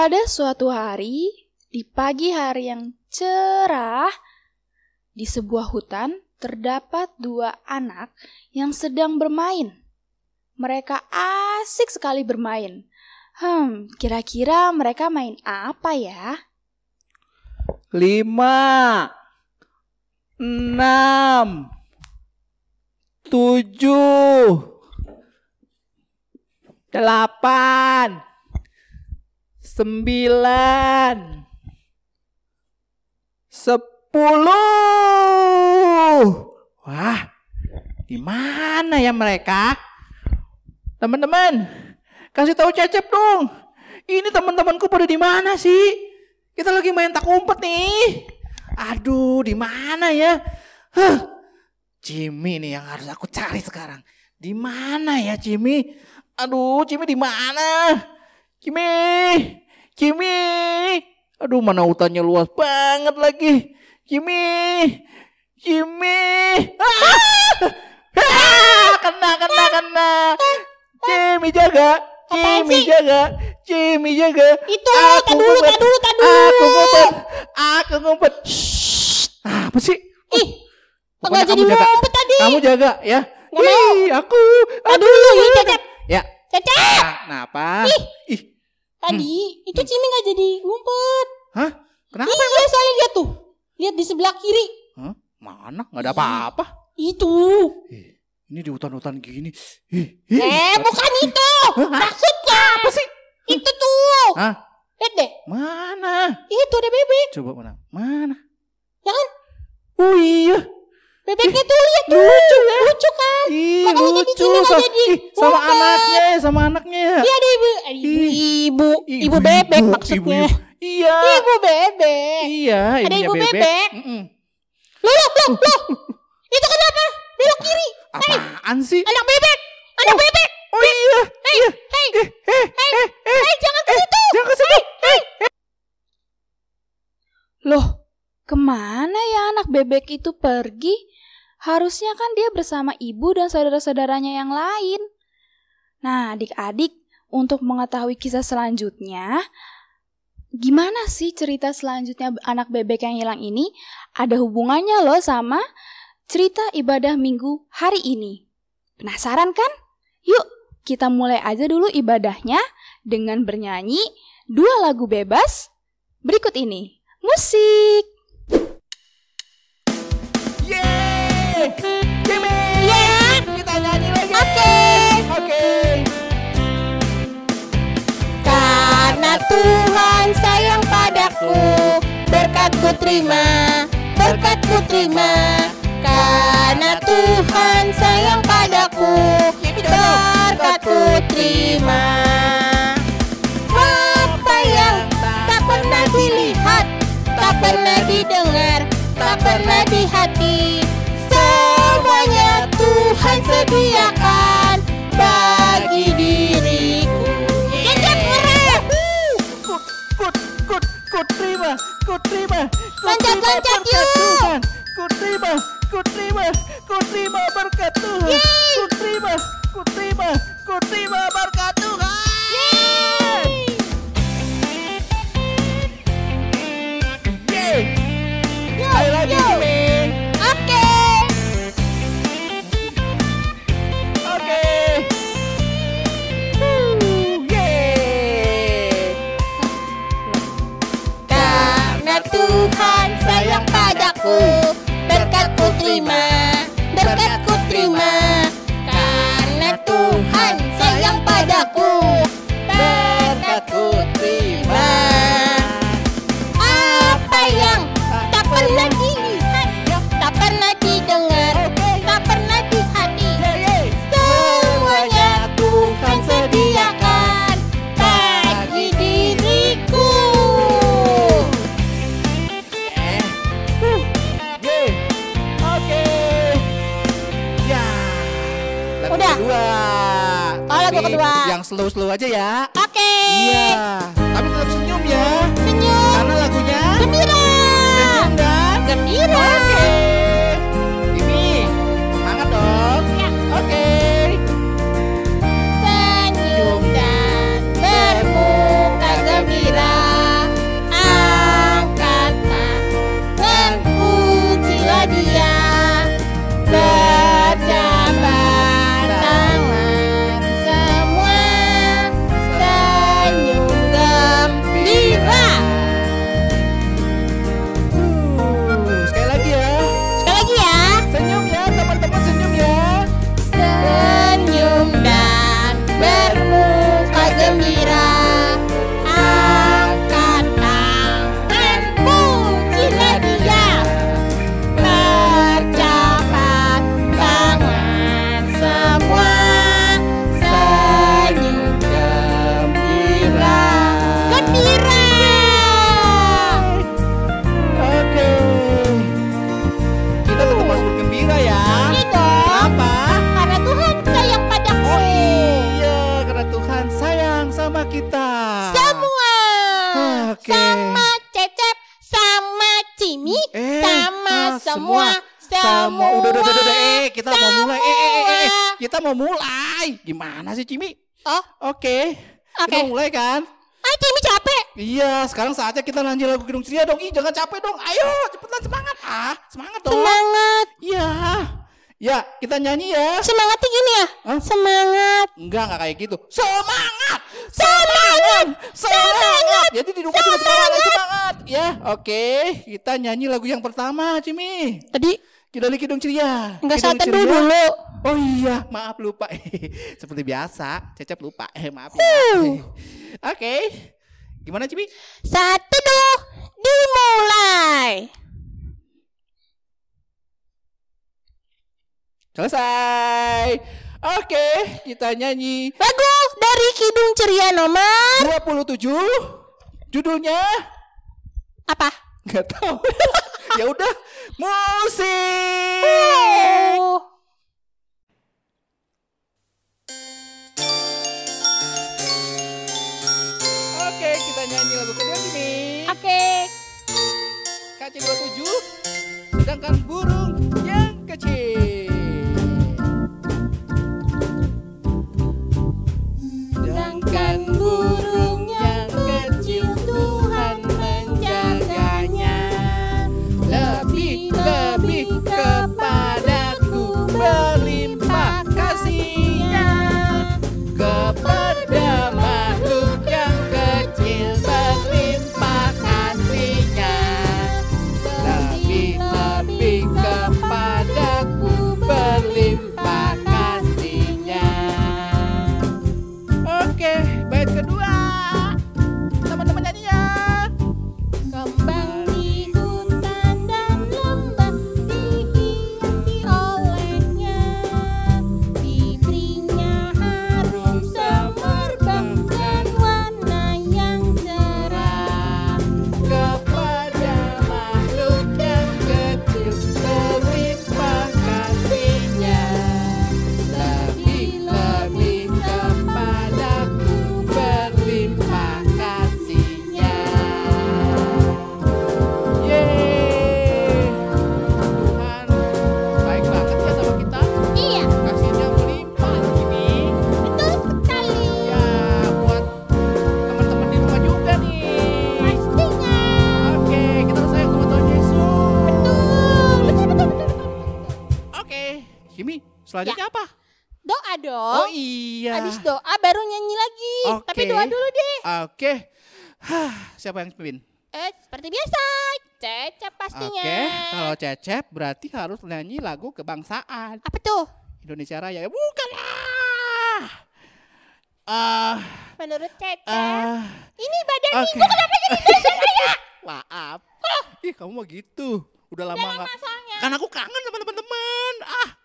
Pada suatu hari, di pagi hari yang cerah, di sebuah hutan terdapat dua anak yang sedang bermain. Mereka asik sekali bermain. Kira-kira mereka main apa ya? 5, 6, 7, 8, 9, 10. Wah, di mana ya mereka? Teman-teman, kasih tahu Cecep dong. Ini teman-temanku pada di mana sih? Kita lagi main tak umpet nih. Aduh, di mana ya? Jimmy nih yang harus aku cari sekarang. Di mana ya Jimmy? Aduh, Jimmy di mana? Jimmy. Aduh, mana hutannya luas banget lagi. Jimmy. Kena. Jimmy jaga. Itu, tak dulu. Aku ngumpet. Apa sih? Enggak jadi ngumpet tadi. Kamu jaga ya. Aku. Dulu ya, Cecep. Ya. Cecep. Kenapa? Tadi itu Jimmy nggak jadi ngumpet. Hah? Kenapa? Iya, soalnya lihat tuh. Lihat di sebelah kiri. Hah? Mana? Nggak ada apa-apa. Itu. Ini di hutan-hutan gini. Bukan itu. Maksudnya Apa sih? itu tuh. Hah? Lihat deh. Mana? Itu ada bebek. Coba mana? Ya kan? Oh iya. Bebeknya tuh lihat tuh. Lucu kan? Ih, Makanya jadi lucu. Jimmy nggak jadi Sama ngumpet. anaknya. Iya ada ibu bebek maksudnya. Iya. Ibu bebek. Iya, Ada ibunya ibu bebek. Loh. Itu kenapa? Belok kiri. Apaan sih? Anak bebek. Oh iya. Hey, jangan ke situ. Jangan ke situ. Loh, kemana ya anak bebek itu pergi? Harusnya kan dia bersama ibu dan saudara-saudaranya yang lain. Nah, adik-adik, untuk mengetahui kisah selanjutnya, gimana sih cerita selanjutnya anak bebek yang hilang ini? Ada hubungannya loh sama cerita ibadah minggu hari ini. Penasaran kan? Yuk, kita mulai aja dulu ibadahnya dengan bernyanyi 2 lagu bebas berikut ini. Musik! Yeay! Jimmy! Kita nyanyi lagi. Oke. Karena Tuhan sayang padaku, berkatku terima. Karena Tuhan sayang padaku, berkatku terima. Apa yang tak pernah dilihat, tak pernah didengar, tak pernah di hati, semuanya Tuhan sediakan bagi diriku. Ku terima. Loncat-loncat yuk. Tuhan. Ku terima berkat Tuhan. Ku terima berkat Tuhan. Yeay. Sekali lagi Jimmy. Oke. Yeay. Karena Tuhan sayang padaku, berkatku terima. Karena Tuhan sayang padaku, berkatku terima. Apa yang tak pernah dilihat, tak pernah didengar, tak pernah di hati, semuanya Tuhan sediakan bagi diriku. Oke. Ya. Lagu Udah. kedua. Lagu Tapi kedua. yang slow-slow aja ya. Oke. Iya. Tapi tetap senyum ya. Senyum. Karena lagunya Gembira. senyum dan Gembira. Oke. Ini semangat dong. Ya. Oke. Senyum dan bermuka gembira. semua. Udah. Kita mau mulai. Kita mau mulai. Gimana sih, Cimi? Oke. Kita mau mulai kan? Cimi capek. Iya, sekarang saatnya kita nyanyi lagu Kidung Ceria dong. Jangan capek dong. Ayo, cepetan semangat. Semangat dong. Semangat. Iya. Ya, kita nyanyi ya. Semangatnya gini ya? Semangat. Enggak kayak gitu. Semangat. Jadi di rumah juga semangat. Ya, oke. Kita nyanyi lagu yang pertama, Cimi. Tadi Dari Kidung Ceria. enggak saat teduh dulu. Oh iya, maaf lupa. Seperti biasa, Cecep lupa. Maaf ya. Oke. Gimana, Cimi? Saat teduh dimulai. Selesai. Oke, kita nyanyi Lagu dari Kidung Ceria nomor 27. Judulnya apa? nggak tahu. Ya udah, musik. Oke, kita nyanyi lagu kedua ini. Oke. KC27, sedangkan burung yang kecil. Sedangkan burung yang kecil Tuhan menjaganya. Lebih kepadaku berlimpah kasihnya. Kepada makhluk yang kecil berlimpah kasihnya. Lebih kepadaku berlimpah kasihnya. Oke, bait kedua. Teman-teman nyanyinya. Kembang di hutan dan lembah dihiasi olehnya, diberinya harum semerbak dan warna yang cerah. Kepada makhluk yang kecil berlimpah kasihnya. Lebih kepadaku berlimpah kasihnya. Yeay, Tuhan baik banget ya sama kita. Iya, Kasihnya melimpah ini. betul sekali. Ya, buat teman-teman di rumah juga nih. Pastinya. Oke, kita sayang sama Tuhan Yesus. Betul. Oke, Jimmy, selanjutnya apa? Doa Oh dong. iya. Habis doa baru nyanyi lagi. Oke. Tapi doa dulu deh. Oke. Siapa yang pimpin? Seperti biasa, Cecep pastinya. Oke, kalau Cecep berarti harus nyanyi lagu kebangsaan Apa tuh? Indonesia Raya. Bukan lah. Menurut Cecep. Ini Oke. badannya gue kenapa jadi Indonesia Raya? Maaf. Ih, kamu mah gitu. Udah lama Udah nggak. lama soalnya. Kan aku kangen sama teman-teman.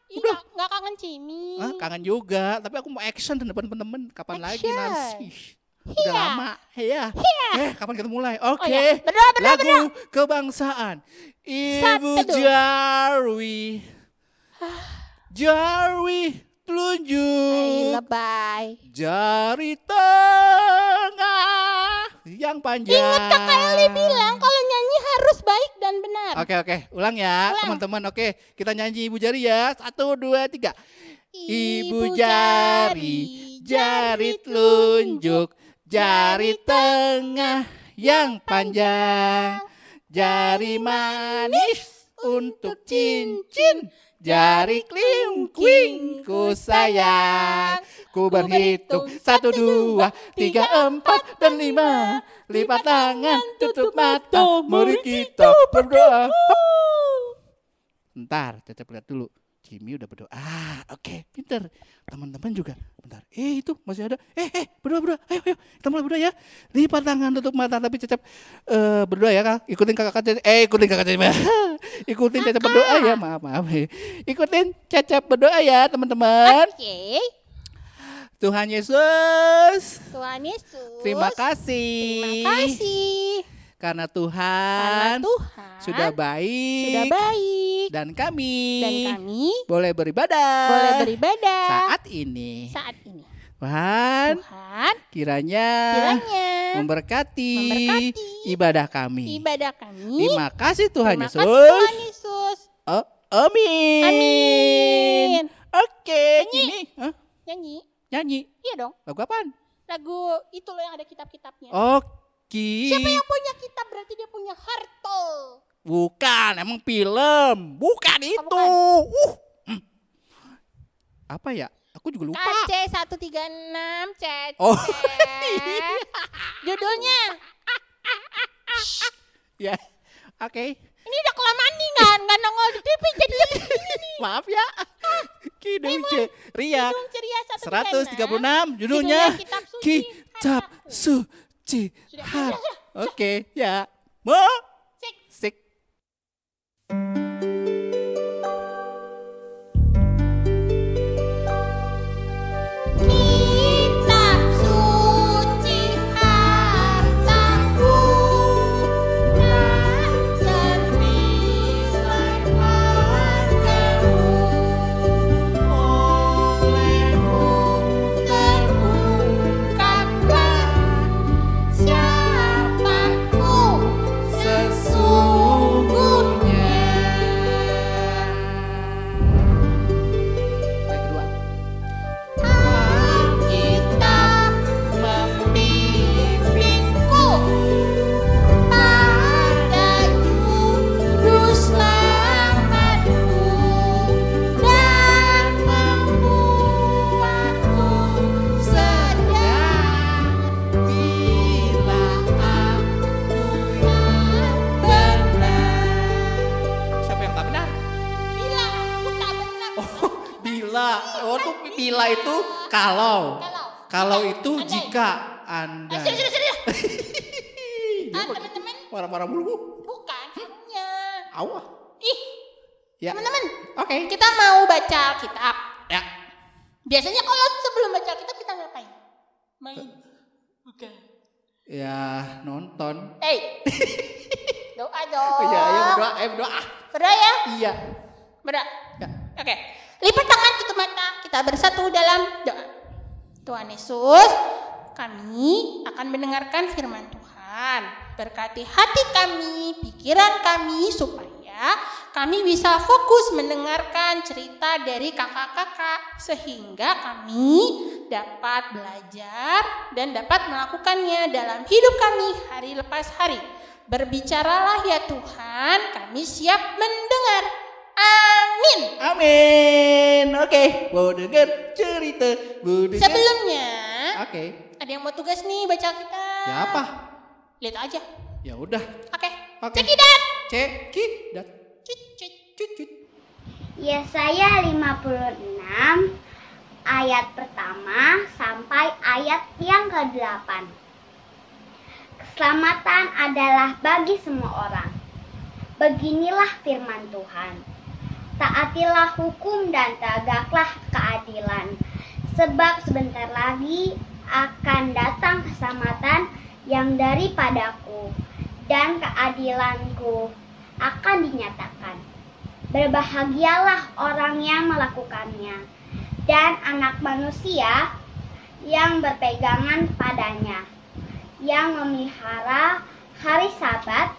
Ih, Udah. nggak kangen Cimi. Kangen juga. Tapi aku mau action di depan teman-teman. Kapan lagi Action. nanti? Udah Iya. lama. Iya. Kapan kita mulai? Oke. iya. Berdoa. Lagu kebangsaan. Ibu Satu. Jarwi. Jarwi Hai, telunjuk. lebay. Jari tengah yang panjang. Ingat Kakak Eli bilang kalau nyanyi harus baik dan benar. Oke, ulang ya Ulang. teman-teman. Oke, kita nyanyi Ibu Jari ya. 1, 2, 3. Ibu jari, jari telunjuk, jari tengah yang panjang, jari manis untuk cincin, jari kliung-kliung ku sayang. Ku berhitung 1, 2, 3, 4, dan 5. Lipat tangan, tutup mata, mari kita berdoa. Bentar, Cecep lihat dulu. Jimmy udah berdoa. Oke, pinter. Teman-teman juga. Bentar. Itu masih ada. Berdoa. Ayo, kita mulai berdoa ya. Lipat tangan, tutup mata. Tapi Cecep berdoa ya, Kak. Ikutin kakak Cecep. Ikutin kakak Cecep. Ikutin Cecep berdoa ya. Maaf. Ikutin Cecep berdoa ya, teman-teman. Oke. Tuhan Yesus, Tuhan Yesus. terima kasih. Terima kasih. Karena Karena Tuhan Tuhan sudah baik. sudah baik. Dan kami boleh boleh beribadah. beribadah Saat ini. Tuhan Tuhan kiranya memberkati ibadah kami. ibadah kami. Terima kasih Tuhan Terima Yesus. kasih Tuhan Yesus. Amin. Amin. Oke, Nyanyi. ini Nyanyi? nyanyi. Iya dong. Lagu apaan? Lagu itu loh yang ada kitab-kitabnya. Oke. Siapa yang punya kitab berarti dia punya hartol. Bukan, emang film. Bukan itu. bukan? Apa ya? Aku juga lupa. KC 136 Cecep. Oh. Judulnya. Ya. Oke. Ini udah kelamaan nih nggak nongol di TV jadi Maaf ya. Kidung Ria. Kidung Ceria 136 judulnya Kitab Suci. Kitab Suci. Sudah. Oke, ya. Sik. Kitab suci hartaku, tak terpisah hargamu, olehmu terungkapkan siapaku sesungguhnya. Yang kedua. Alkitab membimbingku pada juru selamatku dan membuatku sadar bila aku yang benar. Siapa yang tak benar? Bila aku tak benar. Bila. Tuh bila itu kalau. Kalau itu Andai. jika Anda. Serius. Dia Teman-teman, marah-marah mulu. bukan hanya. Awah. Ih, Ya. teman-teman, Oke. kita mau baca Alkitab. Ya. Biasanya kalau sebelum baca Alkitab kita ngapain? Main. Bukan. Ya, nonton. Doa dong. Iya, berdoa, berdoa. Berdoa ya? Iya. Berdoa. Ya. Oke. Lipat tangan, tutup mata. Kita bersatu dalam doa. Tuhan Yesus, kami akan mendengarkan firman Tuhan. Berkati hati kami, pikiran kami, supaya kami bisa fokus mendengarkan cerita dari kakak-kakak. Sehingga kami dapat belajar dan dapat melakukannya dalam hidup kami hari lepas hari. Berbicaralah ya Tuhan, kami siap mendengar. Amin. Amin. Oke. Mau denger cerita. Sebelumnya, Oke. ada yang mau tugas nih baca kita. Ya apa? Lihat aja. Ya udah. Oke. Oke. Cekidat. Cekidat. Cut, cut. Cut. Yesaya 56 ayat pertama sampai ayat yang ke-8. Keselamatan adalah bagi semua orang. Beginilah firman Tuhan. Taatilah hukum dan tegaklah keadilan. Sebab sebentar lagi akan datang keselamatan yang daripadaku, dan keadilanku akan dinyatakan. Berbahagialah orang yang melakukannya, dan anak manusia yang berpegangan padanya, yang memelihara hari Sabat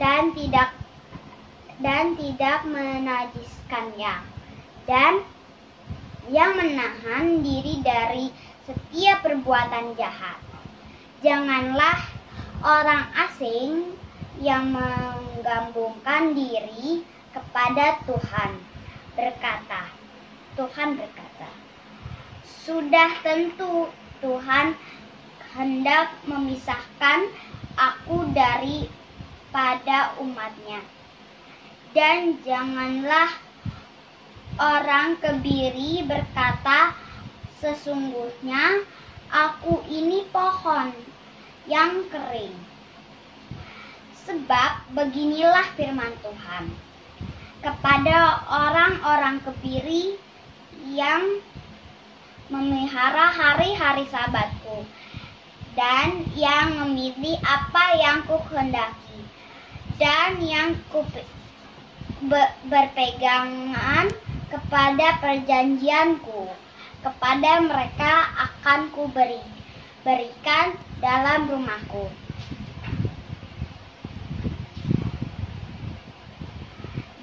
dan tidak menajiskannya, dan yang menahan diri dari setiap perbuatan jahat. Janganlah orang asing yang menggabungkan diri kepada Tuhan berkata, sudah tentu Tuhan hendak memisahkan aku daripada umatnya. Dan janganlah orang kebiri berkata, sesungguhnya aku ini pohon yang kering. Sebab beginilah firman Tuhan kepada orang-orang kebiri yang memelihara hari-hari Sabatku dan yang memilih apa yang kuhendaki dan yang berpegangan kepada perjanjianku, kepada mereka akan berikan dalam rumahku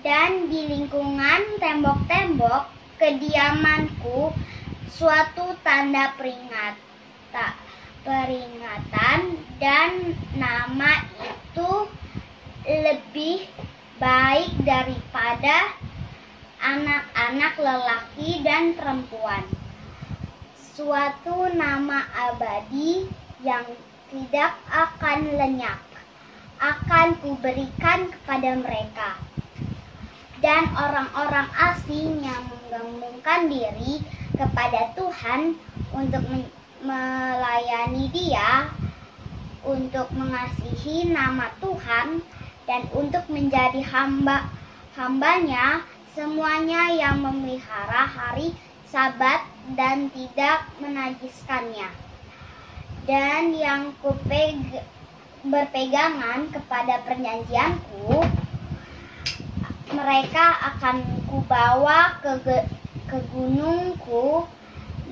Dan di lingkungan tembok-tembok kediamanku suatu tanda peringatan, dan nama itu lebih baik daripada anak-anak lelaki dan perempuan. Suatu nama abadi yang tidak akan lenyap akan kuberikan kepada mereka. Dan orang-orang asing yang menggantungkan diri kepada Tuhan untuk melayani Dia, untuk mengasihi nama Tuhan, dan untuk menjadi hambanya, semuanya yang memelihara hari Sabat dan tidak menajiskannya. Dan yang berpegangan kepada perjanjianku, mereka akan kubawa ke gunungku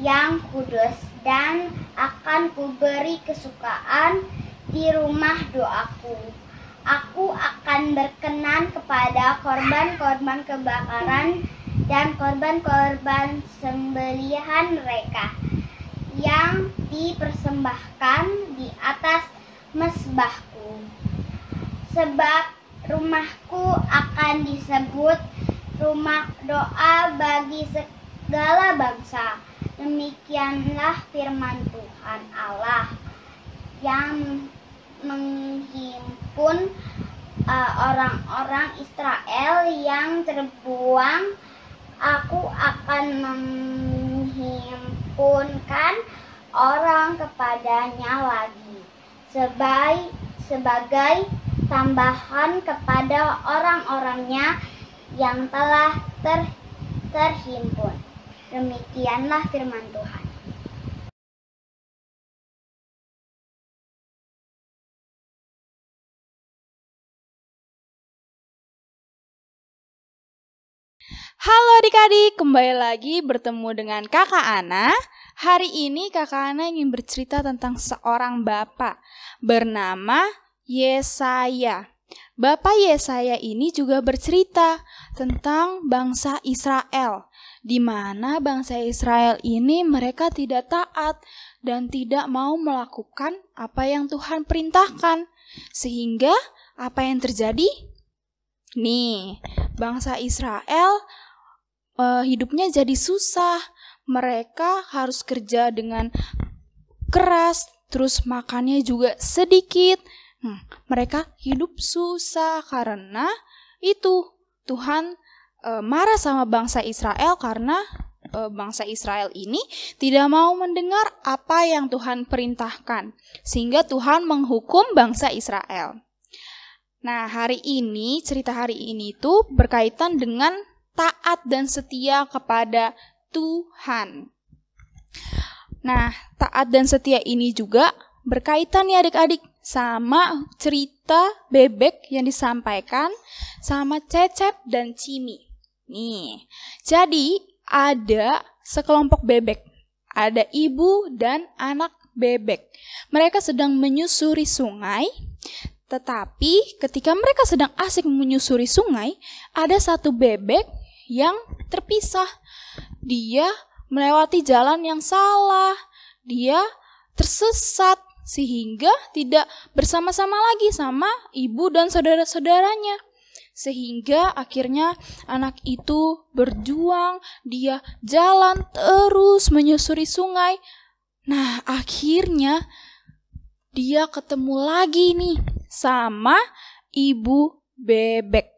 yang kudus, dan akan kuberi kesukaan di rumah doaku. Aku akan berkenan kepada korban-korban kebakaran dan korban-korban sembelihan mereka yang dipersembahkan di atas mezbahku. Sebab rumahku akan disebut rumah doa bagi segala bangsa. Demikianlah firman Tuhan Allah yang menghimpun orang-orang Israel yang terbuang. Aku akan menghimpunkan orang kepadanya lagi sebagai tambahan kepada orang-orangnya yang telah terhimpun. Demikianlah firman Tuhan. Halo adik-adik, kembali lagi bertemu dengan Kakak Ana. Hari ini Kakak Ana ingin bercerita tentang seorang bapak bernama Yesaya. Bapak Yesaya ini juga bercerita tentang bangsa Israel, di mana bangsa Israel ini mereka tidak taat dan tidak mau melakukan apa yang Tuhan perintahkan. Sehingga apa yang terjadi? Nih, bangsa Israel hidupnya jadi susah. Mereka harus kerja dengan keras, terus makannya juga sedikit. Mereka hidup susah karena itu Tuhan marah sama bangsa Israel karena bangsa Israel ini tidak mau mendengar apa yang Tuhan perintahkan, sehingga Tuhan menghukum bangsa Israel. Nah, cerita hari ini tuh berkaitan dengan taat dan setia kepada Tuhan. Nah, taat dan setia ini juga berkaitan nih adik-adik sama cerita bebek yang disampaikan sama Cecep dan Cimi. Nih, jadi ada sekelompok bebek. Ada ibu dan anak bebek. Mereka sedang menyusuri sungai. Tetapi ketika mereka sedang asik menyusuri sungai, ada satu bebek yang terpisah. Dia melewati jalan yang salah. Dia tersesat sehingga tidak bersama-sama lagi sama ibu dan saudara-saudaranya. Sehingga akhirnya anak itu berjuang, dia jalan terus menyusuri sungai. Nah, akhirnya dia ketemu lagi nih sama ibu bebek.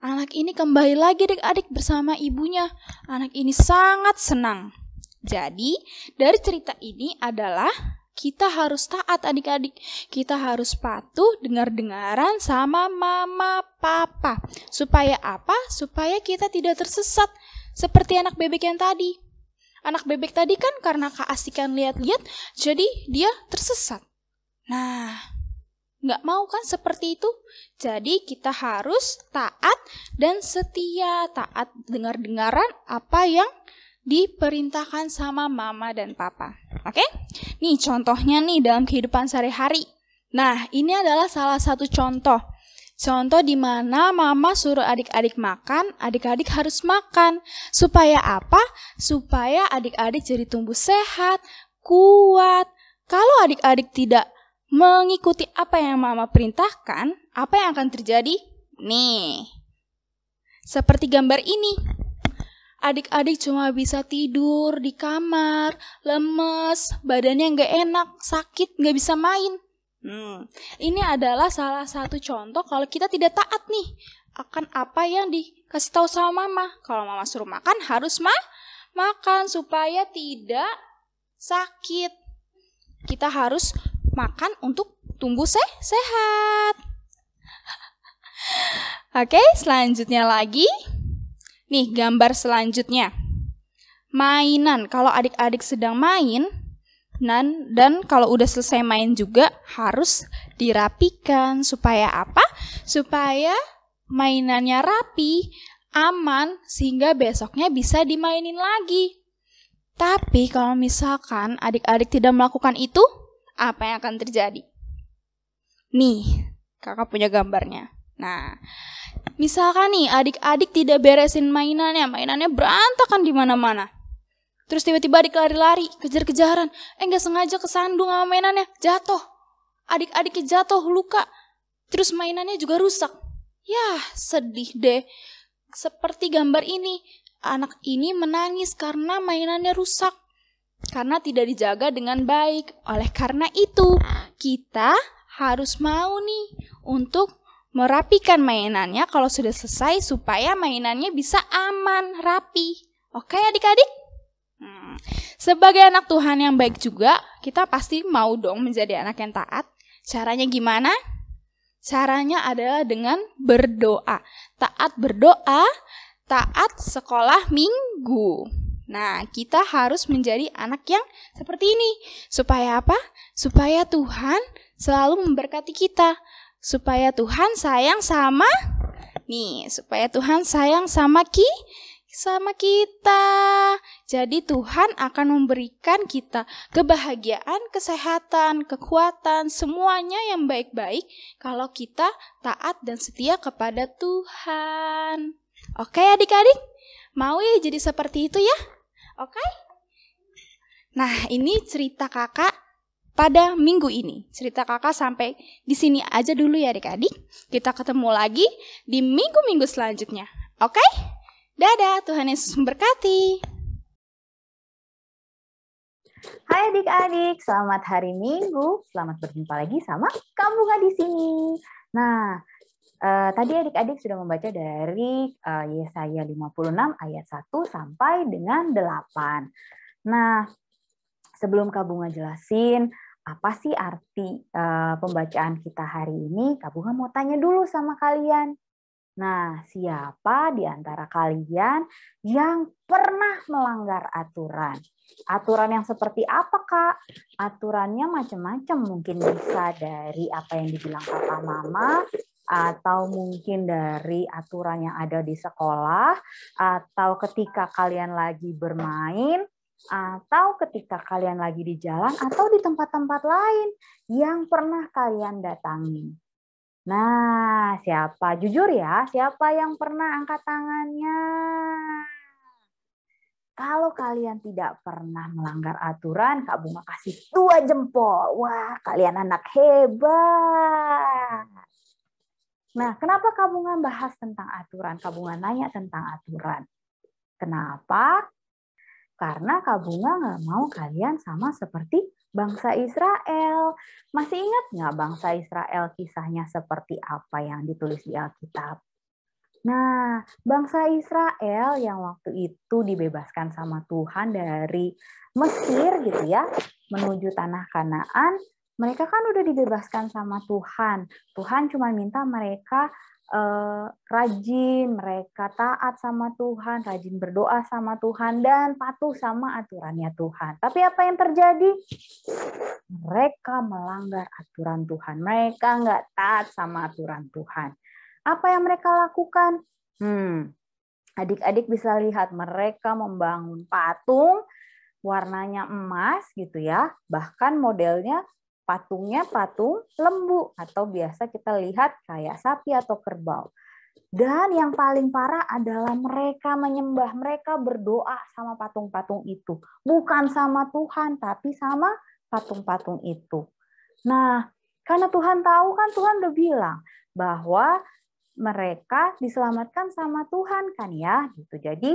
Anak ini kembali lagi adik-adik bersama ibunya. Anak ini sangat senang. Jadi, dari cerita ini adalah kita harus taat adik-adik. Kita harus patuh dengar-dengaran sama mama papa. Supaya apa? Supaya kita tidak tersesat. Seperti anak bebek yang tadi. Anak bebek tadi kan karena keasikan lihat-lihat, jadi dia tersesat. Nah, nggak mau kan seperti itu? Jadi kita harus taat dan setia. Taat dengar-dengaran apa yang diperintahkan sama mama dan papa. Oke? Nih contohnya nih dalam kehidupan sehari-hari. Nah, ini adalah salah satu contoh. Contoh di mana mama suruh adik-adik makan, adik-adik harus makan. Supaya apa? Supaya adik-adik jadi tumbuh sehat, kuat. Kalau adik-adik tidak mengikuti apa yang mama perintahkan, apa yang akan terjadi? Nih, seperti gambar ini. Adik-adik cuma bisa tidur di kamar, lemes, badannya nggak enak, sakit, nggak bisa main. Ini adalah salah satu contoh kalau kita tidak taat nih akan apa yang dikasih tahu sama mama. Kalau mama suruh makan, harus makan supaya tidak sakit. Kita harus makan untuk tumbuh sehat. Oke, selanjutnya lagi. Nih, gambar selanjutnya. Mainan. Kalau adik-adik sedang main, dan kalau udah selesai main juga harus dirapikan. Supaya apa? Supaya mainannya rapi, aman, sehingga besoknya bisa dimainin lagi. Tapi kalau misalkan adik-adik tidak melakukan itu, apa yang akan terjadi? Nih, kakak punya gambarnya. Nah, misalkan nih adik-adik tidak beresin mainannya berantakan di mana-mana. Terus tiba-tiba adik lari-lari, kejar-kejaran. Nggak sengaja kesandung sama mainannya, jatuh. Adik-adiknya jatuh, luka. Terus mainannya juga rusak. Yah, sedih deh. Seperti gambar ini. Anak ini menangis karena mainannya rusak. Karena tidak dijaga dengan baik. Oleh karena itu, kita harus mau nih untuk merapikan mainannya kalau sudah selesai supaya mainannya bisa aman, rapi. Oke adik-adik? Sebagai anak Tuhan yang baik juga, kita pasti mau dong menjadi anak yang taat. Caranya gimana? Caranya adalah dengan berdoa. Taat berdoa, taat sekolah minggu. Nah, kita harus menjadi anak yang seperti ini. Supaya apa? Supaya Tuhan selalu memberkati kita. Supaya Tuhan sayang sama supaya Tuhan sayang sama kita. Jadi Tuhan akan memberikan kita kebahagiaan, kesehatan, kekuatan, semuanya yang baik-baik kalau kita taat dan setia kepada Tuhan. Oke adik-adik? Mau ya jadi seperti itu ya? Oke? Nah, ini cerita kakak pada minggu ini. Cerita kakak sampai di sini aja dulu ya adik-adik. Kita ketemu lagi di minggu-minggu selanjutnya. Oke? Dadah, Tuhan Yesus memberkati. Hai adik-adik, selamat hari Minggu. Selamat berjumpa lagi sama Kak Bunga di sini. Nah, tadi adik-adik sudah membaca dari Yesaya 56 ayat 1 sampai dengan 8. Nah, sebelum Kak Bunga jelasin apa sih arti pembacaan kita hari ini, Kak Bunga mau tanya dulu sama kalian. Nah, siapa di antara kalian yang pernah melanggar aturan? Aturan yang seperti apa, Kak? Aturannya macam-macam. Mungkin bisa dari apa yang dibilang papa mama, atau mungkin dari aturan yang ada di sekolah, atau ketika kalian lagi bermain, atau ketika kalian lagi di jalan, atau di tempat-tempat lain yang pernah kalian datangi. Nah, siapa? Jujur ya, siapa yang pernah angkat tangannya? Kalau kalian tidak pernah melanggar aturan, Kak Bunga kasih 2 jempol. Wah, kalian anak hebat. Nah, kenapa Kak Bunga bahas tentang aturan? Kak Bunga nanya tentang aturan. Kenapa? Karena Kak Bunga nggak mau kalian sama seperti bangsa Israel. Masih ingat nggak bangsa Israel kisahnya seperti apa yang ditulis di Alkitab? Nah, bangsa Israel yang waktu itu dibebaskan sama Tuhan dari Mesir gitu ya, menuju tanah Kanaan, mereka kan udah dibebaskan sama Tuhan. Tuhan cuma minta mereka rajin, mereka taat sama Tuhan, rajin berdoa sama Tuhan, dan patuh sama aturannya Tuhan. Tapi apa yang terjadi? Mereka melanggar aturan Tuhan. Mereka nggak taat sama aturan Tuhan. Apa yang mereka lakukan? Adik-adik bisa lihat mereka membangun patung warnanya emas gitu ya. Bahkan modelnya Patungnya patung lembu atau biasa kita lihat kayak sapi atau kerbau. Dan yang paling parah adalah mereka menyembah, mereka berdoa sama patung-patung itu. Bukan sama Tuhan, tapi sama patung-patung itu. Nah, karena Tuhan tahu kan, Tuhan udah bilang bahwa mereka diselamatkan sama Tuhan kan ya. Gitu. Jadi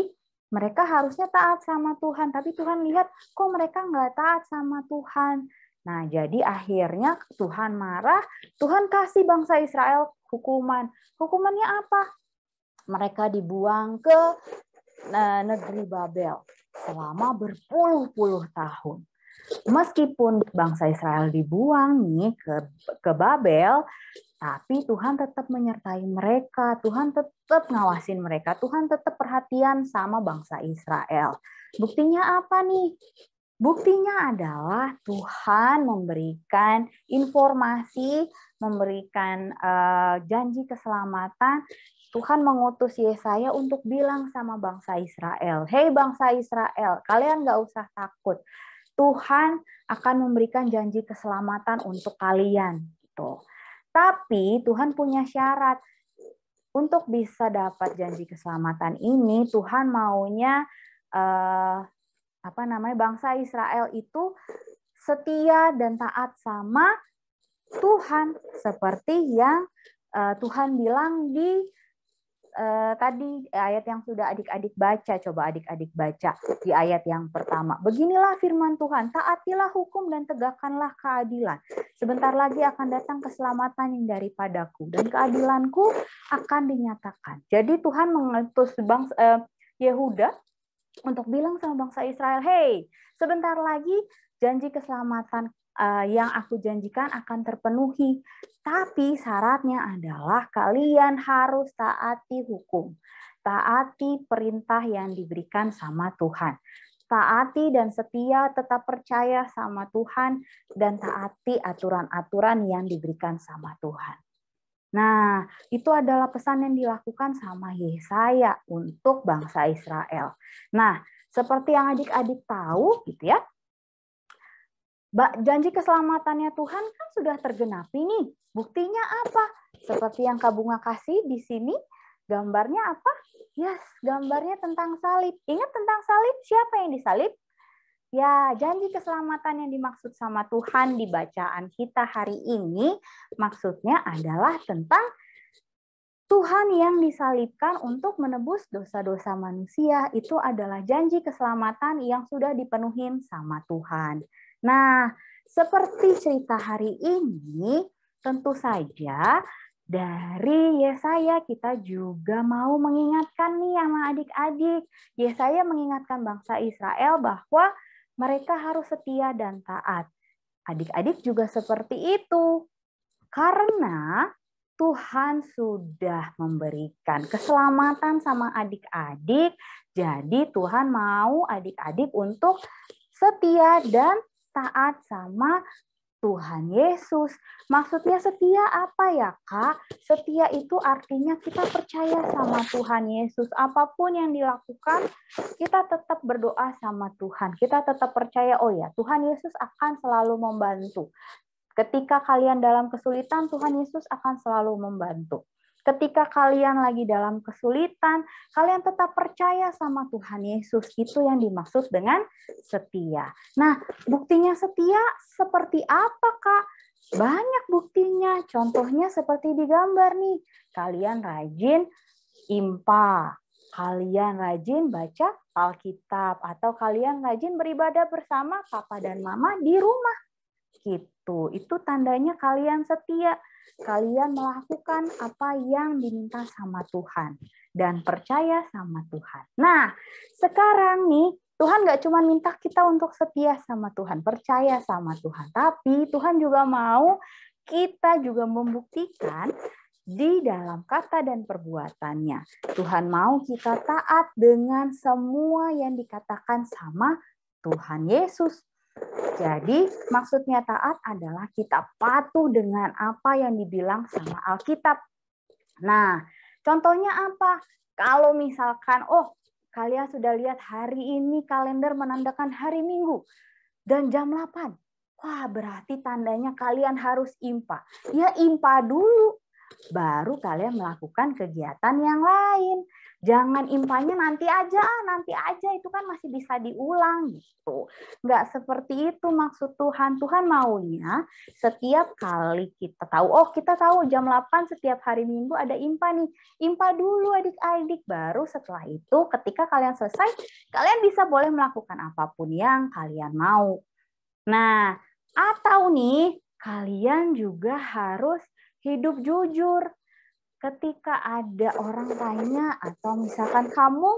mereka harusnya taat sama Tuhan, tapi Tuhan lihat kok mereka nggak taat sama Tuhan. Nah, jadi akhirnya Tuhan marah, Tuhan kasih bangsa Israel hukuman. Hukumannya apa? Mereka dibuang ke negeri Babel selama berpuluh-puluh tahun. Meskipun bangsa Israel dibuang nih ke Babel, tapi Tuhan tetap menyertai mereka, Tuhan tetap ngawasin mereka, Tuhan tetap perhatian sama bangsa Israel. Buktinya apa nih? Buktinya adalah Tuhan memberikan informasi, memberikan janji keselamatan. Tuhan mengutus Yesaya untuk bilang sama bangsa Israel, "Hei bangsa Israel, kalian gak usah takut. Tuhan akan memberikan janji keselamatan untuk kalian." Gitu. Tapi Tuhan punya syarat. Untuk bisa dapat janji keselamatan ini, Tuhan maunya bangsa Israel itu setia dan taat sama Tuhan, seperti yang Tuhan bilang di tadi ayat yang sudah adik-adik baca. Coba adik-adik baca di ayat yang pertama. Beginilah firman Tuhan, taatilah hukum dan tegakkanlah keadilan. Sebentar lagi akan datang keselamatan yang daripadaku dan keadilanku akan dinyatakan. Jadi Tuhan mengutus Yehuda untuk bilang sama bangsa Israel, "Hey, sebentar lagi janji keselamatan yang aku janjikan akan terpenuhi. Tapi syaratnya adalah kalian harus taati hukum. Taati perintah yang diberikan sama Tuhan. Taati dan setia, tetap percaya sama Tuhan, dan taati aturan-aturan yang diberikan sama Tuhan." Nah, itu adalah pesan yang dilakukan sama Yesaya untuk bangsa Israel. Nah, seperti yang adik-adik tahu gitu ya, janji keselamatannya Tuhan kan sudah tergenapi nih. Buktinya apa? Seperti yang Kak Bunga kasih di sini, gambarnya apa? Yes, gambarnya tentang salib. Ingat tentang salib? Siapa yang disalib? Ya, janji keselamatan yang dimaksud sama Tuhan di bacaan kita hari ini, maksudnya adalah tentang Tuhan yang disalibkan untuk menebus dosa-dosa manusia. Itu adalah janji keselamatan yang sudah dipenuhi sama Tuhan. Nah, seperti cerita hari ini, tentu saja dari Yesaya kita juga mau mengingatkan nih sama adik-adik. Yesaya mengingatkan bangsa Israel bahwa mereka harus setia dan taat. Adik-adik juga seperti itu. Karena Tuhan sudah memberikan keselamatan sama adik-adik, jadi Tuhan mau adik-adik untuk setia dan taat sama Tuhan Yesus. Maksudnya setia apa ya, Kak? Setia itu artinya kita percaya sama Tuhan Yesus. Apapun yang dilakukan, kita tetap berdoa sama Tuhan. Kita tetap percaya, oh ya, Tuhan Yesus akan selalu membantu. Ketika kalian dalam kesulitan, Tuhan Yesus akan selalu membantu. Ketika kalian lagi dalam kesulitan, kalian tetap percaya sama Tuhan Yesus. Itu yang dimaksud dengan setia. Nah, buktinya setia seperti apa, Kak? Banyak buktinya. Contohnya seperti di gambar nih. Kalian rajin impa. Kalian rajin baca Alkitab. Atau kalian rajin beribadah bersama Papa dan Mama di rumah. Gitu. Itu tandanya kalian setia. Kalian melakukan apa yang diminta sama Tuhan dan percaya sama Tuhan. Nah, sekarang nih Tuhan gak cuma minta kita untuk setia sama Tuhan, percaya sama Tuhan, tapi Tuhan juga mau kita juga membuktikan di dalam kata dan perbuatannya. Tuhan mau kita taat dengan semua yang dikatakan sama Tuhan Yesus. Jadi maksudnya taat adalah kita patuh dengan apa yang dibilang sama Alkitab. Nah, contohnya apa? Kalau misalkan, kalian sudah lihat hari ini kalender menandakan hari Minggu dan jam 8. Wah, berarti tandanya kalian harus IMPA. Ya IMPA dulu, baru kalian melakukan kegiatan yang lain. Jangan IMPA-nya nanti aja, itu kan masih bisa diulang gitu. Nggak seperti itu maksud Tuhan. Tuhan maunya setiap kali kita tahu, kita tahu jam 8 setiap hari Minggu ada IMPA nih. IMPA dulu adik-adik, baru setelah itu ketika kalian selesai, kalian bisa boleh melakukan apapun yang kalian mau. Nah, atau nih, kalian juga harus hidup jujur. Ketika ada orang tanya atau misalkan kamu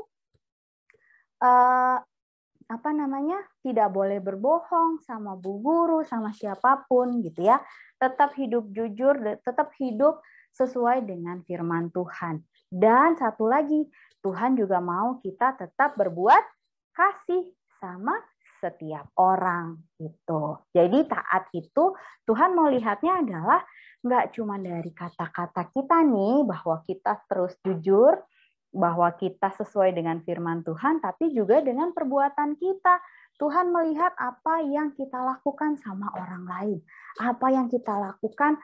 tidak boleh berbohong sama bu guru, sama siapapun gitu ya. Tetap hidup jujur, tetap hidup sesuai dengan firman Tuhan. Dan satu lagi, Tuhan juga mau kita tetap berbuat kasih sama setiap orang gitu. Jadi taat itu Tuhan mau lihatnya adalah nggak cuma dari kata-kata kita nih, bahwa kita terus jujur, bahwa kita sesuai dengan firman Tuhan, tapi juga dengan perbuatan kita. Tuhan melihat apa yang kita lakukan sama orang lain. Apa yang kita lakukan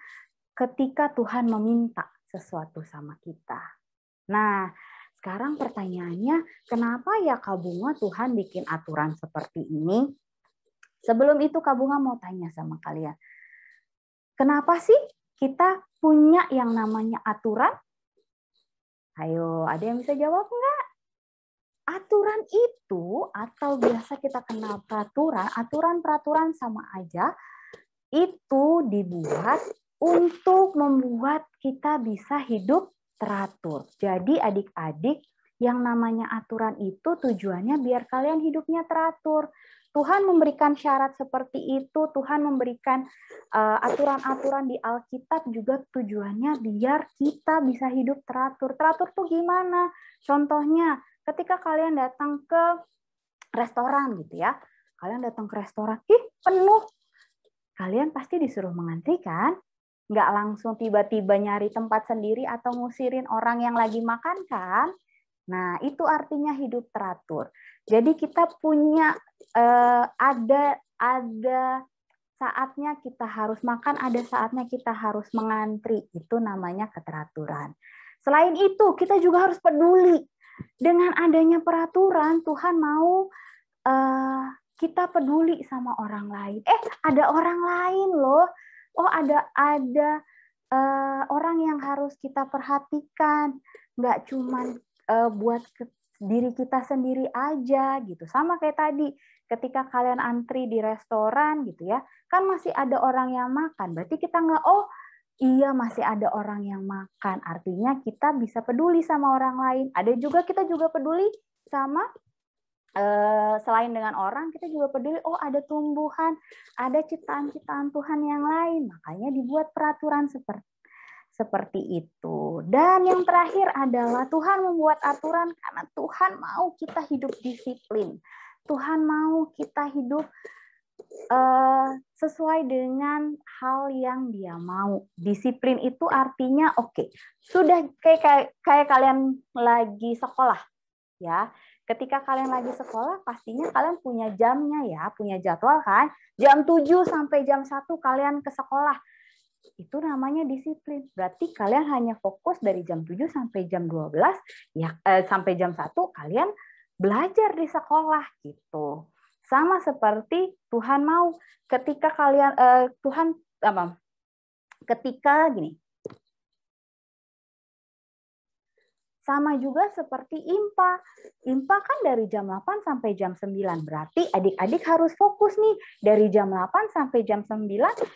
ketika Tuhan meminta sesuatu sama kita. Nah, sekarang pertanyaannya, kenapa ya Kak Bunga Tuhan bikin aturan seperti ini? Sebelum itu Kak Bunga mau tanya sama kalian. Kenapa sih kita punya yang namanya aturan? Ayo, ada yang bisa jawab enggak? Aturan itu, atau biasa kita kenal peraturan, aturan-peraturan sama aja, itu dibuat untuk membuat kita bisa hidup teratur. Jadi adik-adik, yang namanya aturan itu tujuannya biar kalian hidupnya teratur. Tuhan memberikan syarat seperti itu, Tuhan memberikan aturan-aturan di Alkitab juga tujuannya biar kita bisa hidup teratur. Teratur tuh gimana? Contohnya, ketika kalian datang ke restoran gitu ya, kalian datang ke restoran, penuh. Kalian pasti disuruh mengantri kan? Nggak langsung tiba-tiba nyari tempat sendiri atau ngusirin orang yang lagi makan kan? Nah, itu artinya hidup teratur. Jadi kita punya ada saatnya kita harus makan, ada saatnya kita harus mengantri. Itu namanya keteraturan. Selain itu, kita juga harus peduli. Dengan adanya peraturan, Tuhan mau kita peduli sama orang lain. Ada orang lain loh. Ada orang yang harus kita perhatikan. Nggak cuma buat diri kita sendiri aja gitu. Sama kayak tadi, ketika kalian antri di restoran gitu ya, kan masih ada orang yang makan. Berarti kita nggak, iya masih ada orang yang makan. Artinya kita bisa peduli sama orang lain. Kita juga peduli sama selain dengan orang, kita juga peduli, ada tumbuhan, ada ciptaan-ciptaan Tuhan yang lain. Makanya dibuat peraturan seperti itu. Dan yang terakhir adalah Tuhan membuat aturan karena Tuhan mau kita hidup disiplin. Tuhan mau kita hidup sesuai dengan hal yang Dia mau. Disiplin itu artinya sudah kayak kalian lagi sekolah ya. Ketika kalian lagi sekolah, pastinya kalian punya jamnya ya, punya jadwal kan. Jam 7 sampai jam 1 kalian ke sekolah. Itu namanya disiplin. Berarti kalian hanya fokus dari jam 7 sampai jam 12 ya, sampai jam 1 kalian belajar di sekolah gitu. Sama seperti Tuhan mau ketika kalian sama juga seperti IMPA. IMPA kan dari jam 8 sampai jam 9. Berarti adik-adik harus fokus nih. Dari jam 8 sampai jam 9,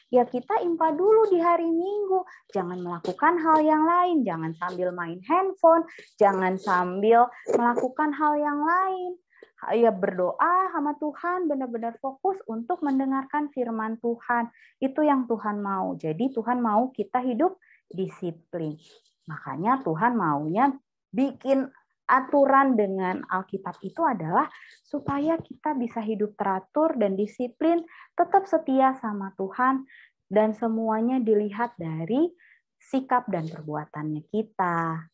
ya kita IMPA dulu di hari Minggu. Jangan melakukan hal yang lain. Jangan sambil main handphone. Jangan sambil melakukan hal yang lain. Ya berdoa sama Tuhan, benar-benar fokus untuk mendengarkan firman Tuhan. Itu yang Tuhan mau. Jadi Tuhan mau kita hidup disiplin. Makanya Tuhan maunya bikin aturan dengan Alkitab itu adalah supaya kita bisa hidup teratur dan disiplin, tetap setia sama Tuhan, dan semuanya dilihat dari sikap dan perbuatannya kita.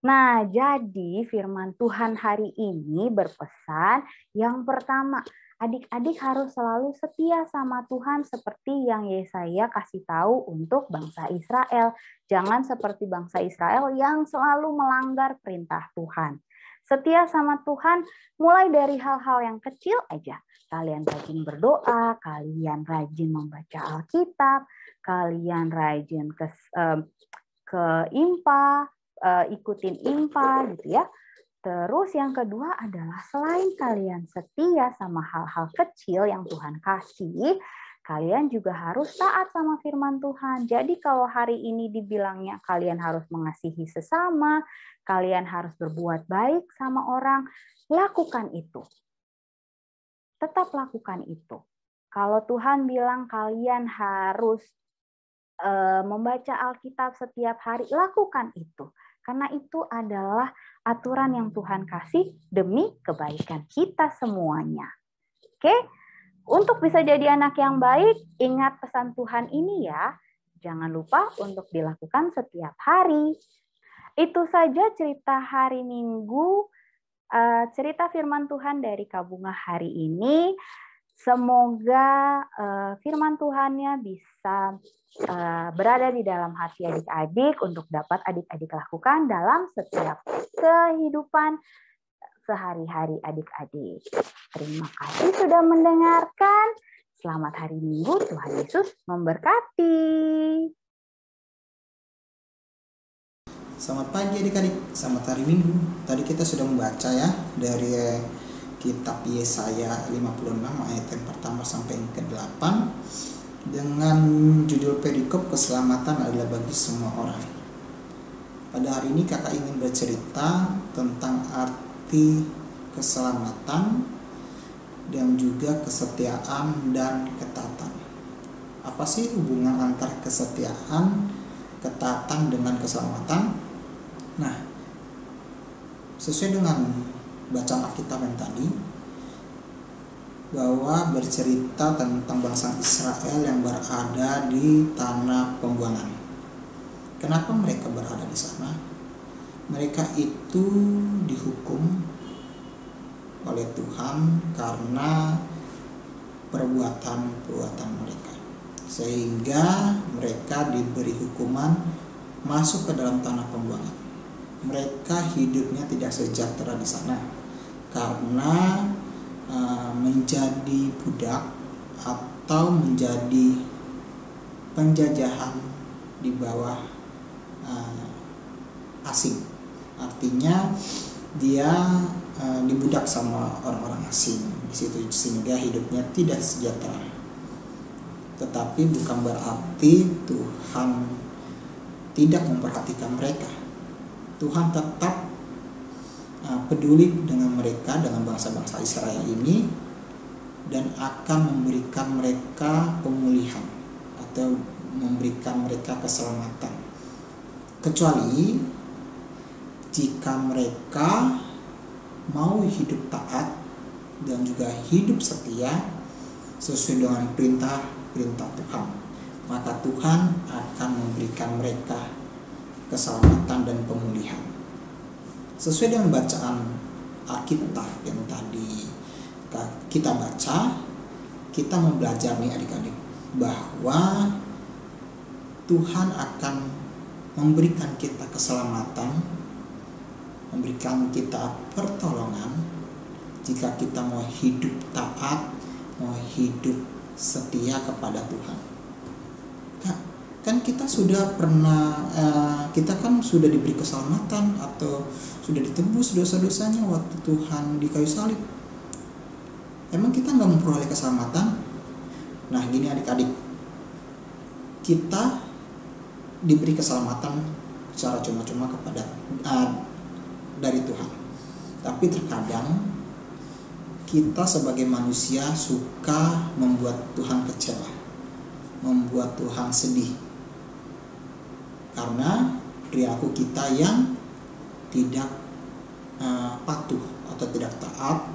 Nah, jadi firman Tuhan hari ini berpesan, yang pertama, adik-adik harus selalu setia sama Tuhan seperti yang Yesaya kasih tahu untuk bangsa Israel. Jangan seperti bangsa Israel yang selalu melanggar perintah Tuhan. Setia sama Tuhan mulai dari hal-hal yang kecil aja. Kalian rajin berdoa, kalian rajin membaca Alkitab, kalian rajin ke IMPA, ikutin IMPA gitu ya. Terus yang kedua adalah selain kalian setia sama hal-hal kecil yang Tuhan kasih, kalian juga harus taat sama firman Tuhan. Jadi kalau hari ini dibilangnya kalian harus mengasihi sesama, kalian harus berbuat baik sama orang, lakukan itu. Tetap lakukan itu. Kalau Tuhan bilang kalian harus membaca Alkitab setiap hari, lakukan itu. Karena itu adalah aturan yang Tuhan kasih demi kebaikan kita semuanya. Oke? Untuk bisa jadi anak yang baik, ingat pesan Tuhan ini ya. Jangan lupa untuk dilakukan setiap hari. Itu saja cerita hari Minggu, cerita firman Tuhan dari Kabunga hari ini. Semoga firman Tuhannya bisa berada di dalam hati adik-adik untuk dapat adik-adik lakukan dalam setiap kehidupan sehari-hari adik-adik. Terima kasih sudah mendengarkan. Selamat hari Minggu, Tuhan Yesus memberkati. Selamat pagi adik-adik, selamat hari Minggu. Tadi kita sudah membaca ya dari kitab Yesaya 56 ayat yang pertama sampai yang ke-8 dengan judul perikop keselamatan adalah bagi semua orang. Pada hari ini kakak ingin bercerita tentang arti keselamatan dan juga kesetiaan dan ketaatan. Apa sih hubungan antara kesetiaan, ketaatan dengan keselamatan? Nah, sesuai dengan bacaan Alkitab yang tadi, bahwa bercerita tentang bangsa Israel yang berada di tanah pembuangan. Kenapa mereka berada di sana? Mereka itu dihukum oleh Tuhan karena perbuatan-perbuatan mereka. Sehingga mereka diberi hukuman masuk ke dalam tanah pembuangan. Mereka hidupnya tidak sejahtera di sana karena menjadi budak atau menjadi penjajahan di bawah asing. Artinya dia dibudak sama orang-orang asing di situ, sehingga hidupnya tidak sejahtera. Tetapi bukan berarti Tuhan tidak memperhatikan mereka. Tuhan tetap peduli dengan mereka, dengan bangsa-bangsa Israel ini, dan akan memberikan mereka pemulihan atau memberikan mereka keselamatan. Kecuali jika mereka mau hidup taat dan juga hidup setia sesuai dengan perintah Tuhan, maka Tuhan akan memberikan mereka keselamatan dan pemulihan. Sesuai dengan bacaan Alkitab yang tadi kita baca, kita mau belajar nih adik-adik, bahwa Tuhan akan memberikan kita keselamatan, memberikan kita pertolongan jika kita mau hidup taat, mau hidup setia kepada Tuhan. Kan kita sudah pernah, kita kan sudah diberi keselamatan atau sudah ditebus dosa-dosanya waktu Tuhan di kayu salib. Emang kita nggak memperoleh keselamatan? Nah gini adik-adik, kita diberi keselamatan secara cuma-cuma kepada dari Tuhan. Tapi terkadang kita sebagai manusia suka membuat Tuhan kecewa, membuat Tuhan sedih, karena perilaku kita yang tidak patuh atau tidak taat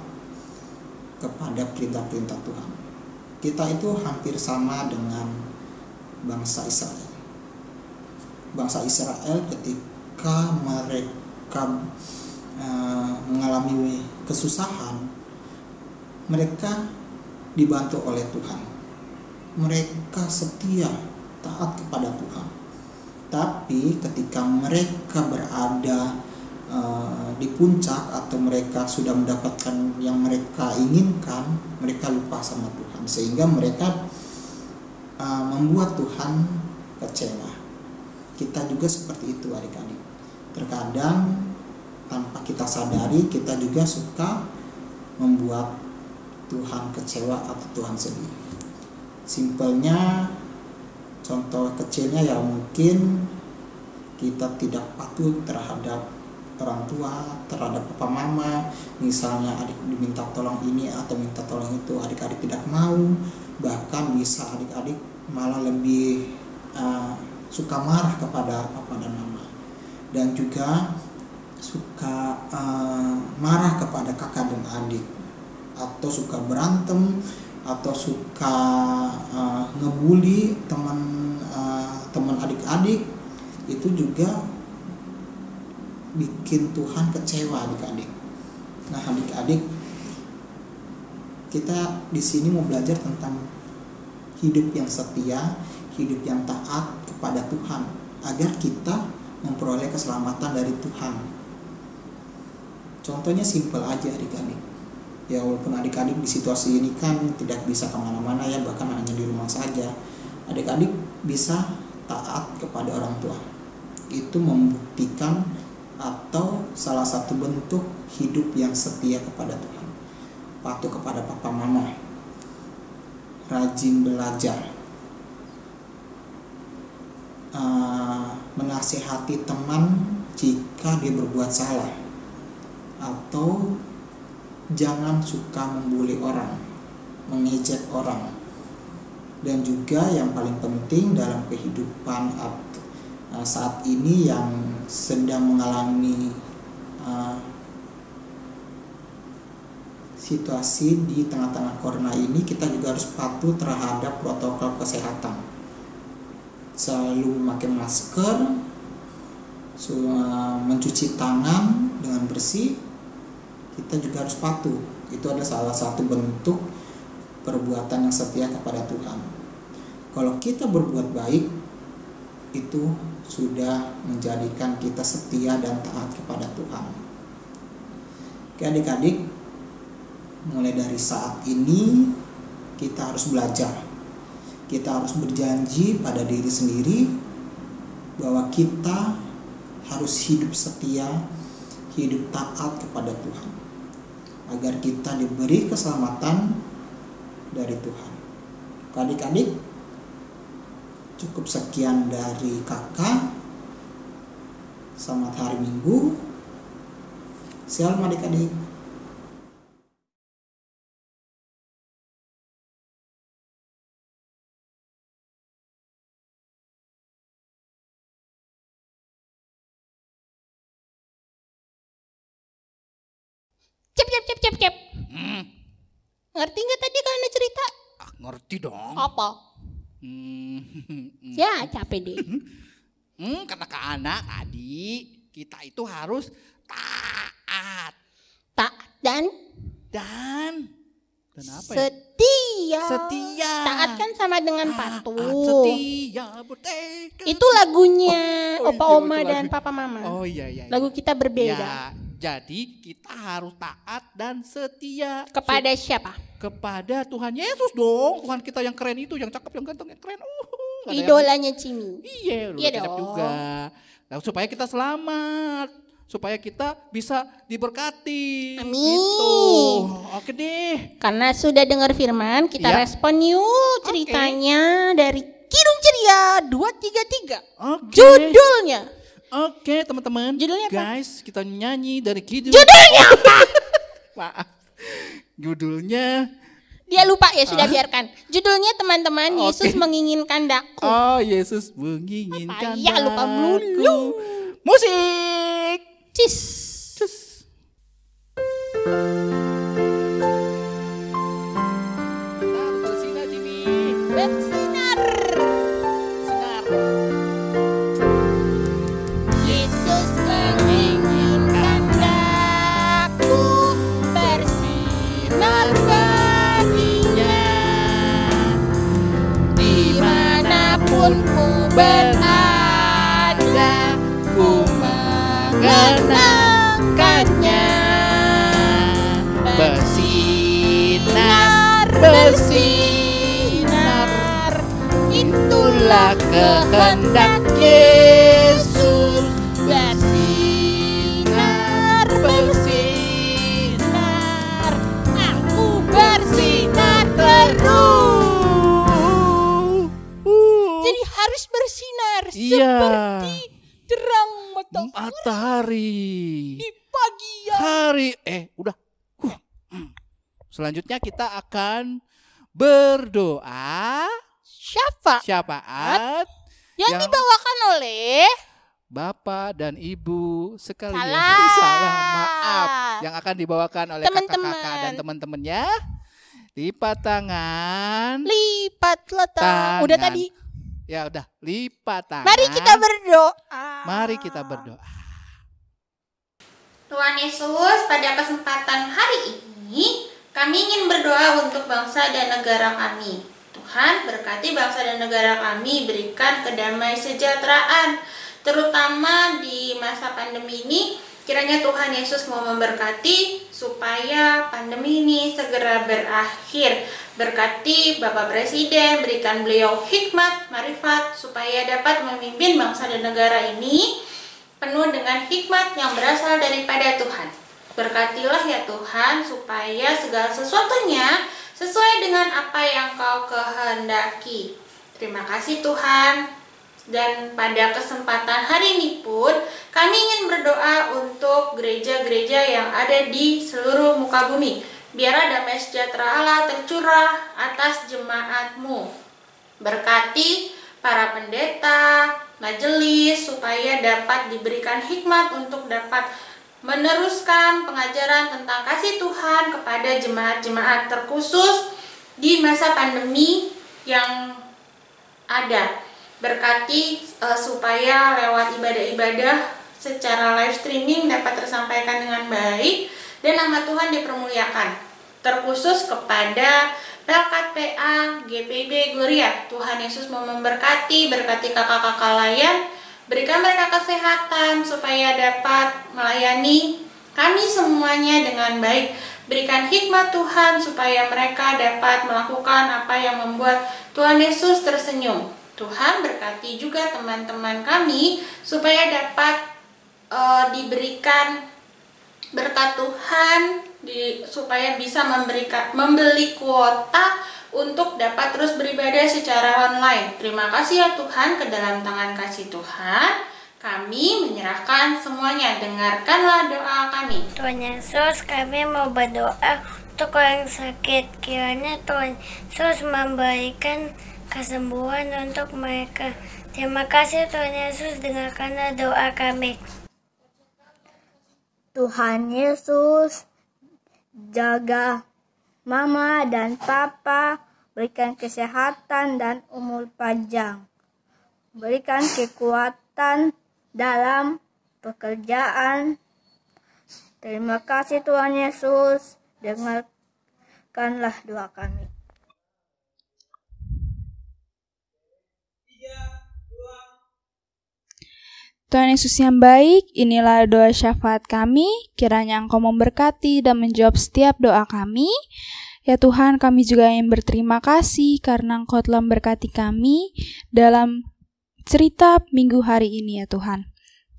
kepada perintah-perintah Tuhan. Kita itu hampir sama dengan bangsa Israel. Bangsa Israel ketika mereka mengalami kesusahan, mereka dibantu oleh Tuhan. Mereka setia, taat kepada Tuhan. Tapi ketika mereka berada di puncak atau mereka sudah mendapatkan yang mereka inginkan, mereka lupa sama Tuhan, sehingga mereka membuat Tuhan kecewa. Kita juga seperti itu adik-adik. Terkadang tanpa kita sadari kita juga suka membuat Tuhan kecewa atau Tuhan sedih. Simpelnya, contoh kecilnya ya mungkin kita tidak patuh terhadap orang tua, terhadap papa mama. Misalnya adik diminta tolong ini atau minta tolong itu, adik-adik tidak mau. Bahkan bisa adik-adik malah lebih suka marah kepada papa dan mama. Dan juga suka marah kepada kakak dan adik. Atau suka berantem, atau suka ngebully teman adik-adik. Itu juga bikin Tuhan kecewa adik-adik. Nah adik-adik, kita di sini mau belajar tentang hidup yang setia, hidup yang taat kepada Tuhan, agar kita memperoleh keselamatan dari Tuhan. Contohnya simpel aja adik-adik. Ya walaupun adik-adik di situasi ini kan tidak bisa kemana-mana ya, bahkan hanya di rumah saja, adik-adik bisa taat kepada orang tua. Itu membuktikan atau salah satu bentuk hidup yang setia kepada Tuhan. Patuh kepada papa mama, rajin belajar, menasihati teman jika dia berbuat salah, atau jangan suka membuli orang, mengejek orang. Dan juga yang paling penting dalam kehidupan saat ini yang sedang mengalami situasi di tengah-tengah corona ini, kita juga harus patuh terhadap protokol kesehatan. Selalu memakai masker, mencuci tangan dengan bersih, kita juga harus patuh. Itu adalah salah satu bentuk perbuatan yang setia kepada Tuhan. Kalau kita berbuat baik, itu sudah menjadikan kita setia dan taat kepada Tuhan. Oke adik-adik, mulai dari saat ini kita harus belajar. Kita harus berjanji pada diri sendiri bahwa kita harus hidup setia, hidup taat kepada Tuhan, agar kita diberi keselamatan dari Tuhan. Adik-adik, cukup sekian dari kakak. Selamat hari Minggu. Shalom adik-adik. Cep. Ngerti nggak tadi kalau Anda cerita? Ngerti dong. Apa? Ya capek deh. Kata Kak Ana tadi, kita itu harus taat. Taat dan apa ya? Setia. Taat kan sama dengan patuh. Setia bertekad. Itu lagunya Opa itu Oma dan lagu. Papa Mama. Oh iya. Lagu kita berbeda. Ya, jadi kita harus taat dan setia Kepada siapa? kepada Tuhan Yesus dong. Tuhan kita yang keren itu, yang cakep, yang ganteng, yang keren. Idolanya Cimi. Iya, Iya cakep dong. juga. Nah, supaya kita selamat, supaya kita bisa diberkati. Amin. Gitu. Oke deh. Karena sudah dengar firman, kita Iya. respon yuk ceritanya dari Kidung Ceria 233. Oke. Judulnya. Oke, teman-teman. Judulnya apa? Guys, kita nyanyi dari Kidung. Judulnya apa? Maaf. Judulnya Dia lupa ya, sudah biarkan. Judulnya teman-teman, Oke. Yesus menginginkan daku. Oh, Yesus menginginkan Apa ya, lupa daku. melulu. Musik. Cis. Cus. Harus bersinar, Jimmy. Bersinar. Sinar. Yesus menginginkan daku bersinar baginya. bersinar, bersinar. Itulah kehendak Yesus. Bersinar, bersinar. Aku bersinar terus. Jadi harus bersinar Iya. seperti terang Matahari di pagi yang hari. Udah. Selanjutnya kita akan berdoa syafaat yang dibawakan oleh Bapak dan Ibu sekalian. Salah. Maaf. Yang akan dibawakan oleh Teman-teman. kakak-kakak dan teman-temannya. Lipat tangan. lipat letak. Udah Tangan. tadi. Ya udah, lipat tangan. Mari kita berdoa. Mari kita berdoa. Tuhan Yesus, pada kesempatan hari ini kami ingin berdoa untuk bangsa dan negara kami. Tuhan, berkati bangsa dan negara kami, berikan kedamaian sejahteraan, terutama di masa pandemi ini. Kiranya Tuhan Yesus mau memberkati supaya pandemi ini segera berakhir. Berkati Bapak Presiden, berikan beliau hikmat, marifat, supaya dapat memimpin bangsa dan negara ini penuh dengan hikmat yang berasal daripada Tuhan. Berkatilah ya Tuhan, supaya segala sesuatunya sesuai dengan apa yang Kau kehendaki. Terima kasih Tuhan. Dan pada kesempatan hari ini pun kami ingin berdoa untuk gereja-gereja yang ada di seluruh muka bumi. Biarlah damai sejahtera Allah tercurah atas jemaat-Mu. Berkati para pendeta, majelis, supaya dapat diberikan hikmat untuk dapat meneruskan pengajaran tentang kasih Tuhan kepada jemaat-jemaat terkhusus di masa pandemi yang ada. Berkati supaya lewat ibadah-ibadah secara live streaming dapat tersampaikan dengan baik dan nama Tuhan dipermuliakan. Terkhusus kepada Pelkat PA GPIB Gloria, Tuhan Yesus mau memberkati, berkati kakak-kakak layan, berikan mereka kesehatan supaya dapat melayani kami semuanya dengan baik. Berikan hikmat Tuhan supaya mereka dapat melakukan apa yang membuat Tuhan Yesus tersenyum. Tuhan berkati juga teman-teman kami supaya dapat diberikan berkat Tuhan, supaya bisa membeli kuota untuk dapat terus beribadah secara online. Terima kasih ya Tuhan, ke dalam tangan kasih Tuhan kami menyerahkan semuanya. Dengarkanlah doa kami. Tuhan Yesus, kami mau berdoa untuk orang sakit. Kiranya Tuhan Yesus memberikan kesembuhan untuk mereka. Terima kasih Tuhan Yesus, dengarkanlah doa kami. Tuhan Yesus, jaga Mama dan Papa, berikan kesehatan dan umur panjang. Berikan kekuatan dalam pekerjaan. Terima kasih Tuhan Yesus, dengarkanlah doa kami. Tuhan Yesus yang baik, inilah doa syafaat kami. Kiranya Engkau memberkati dan menjawab setiap doa kami. Ya Tuhan, kami juga ingin berterima kasih karena Engkau telah memberkati kami dalam cerita minggu hari ini ya Tuhan.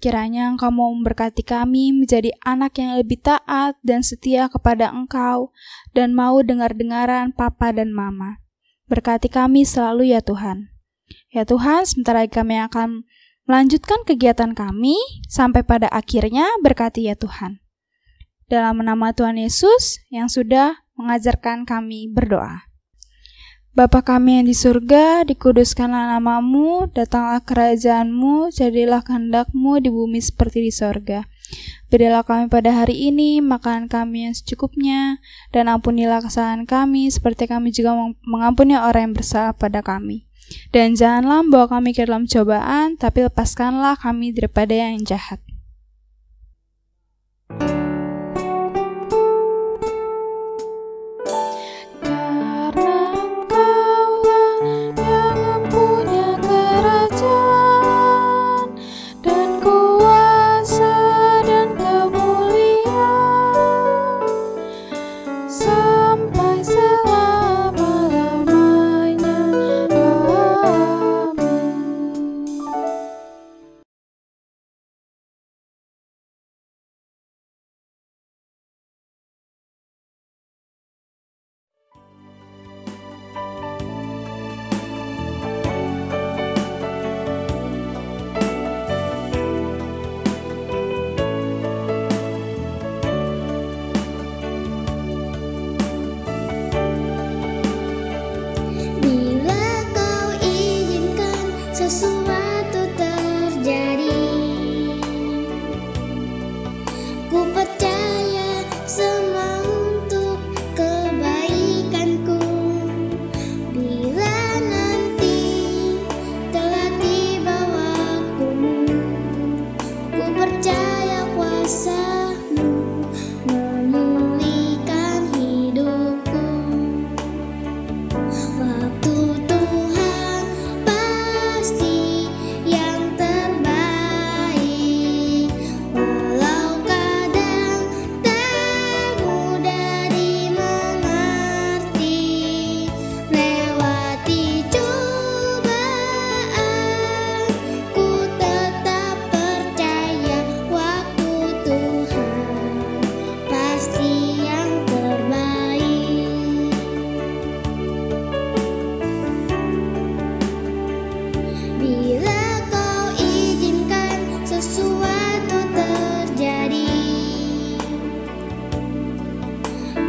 Kiranya Engkau mau memberkati kami menjadi anak yang lebih taat dan setia kepada Engkau dan mau dengar-dengaran Papa dan Mama. Berkati kami selalu ya Tuhan. Ya Tuhan, sebentar lagi kami akan melanjutkan kegiatan kami sampai pada akhirnya, berkati ya Tuhan. Dalam nama Tuhan Yesus yang sudah mengajarkan kami berdoa. Bapa kami yang di surga, dikuduskanlah nama-Mu, datanglah kerajaan-Mu, jadilah kehendak-Mu di bumi seperti di sorga. Berilah kami pada hari ini makanan kami yang secukupnya, dan ampunilah kesalahan kami seperti kami juga mengampuni orang yang bersalah pada kami. Dan janganlah membawa kami ke dalam cobaan, tapi lepaskanlah kami daripada yang jahat.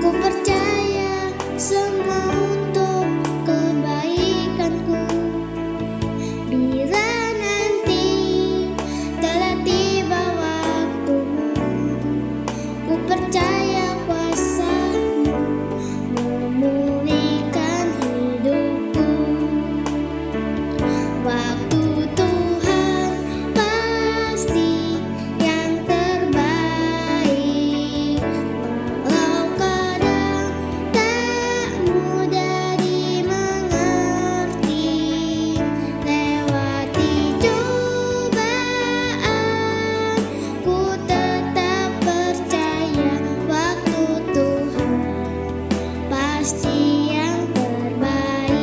Ku percaya semua untuk kebaikanku. Bila nanti telah tiba waktumu, ku percaya kuasa-Mu memulihkan hidupku. Waktu Tuhan pasti yang terbaik, walau kadang tak mudah dimengerti. Lewati cobaan, ku tetap percaya waktu Tuhan pasti yang terbaik.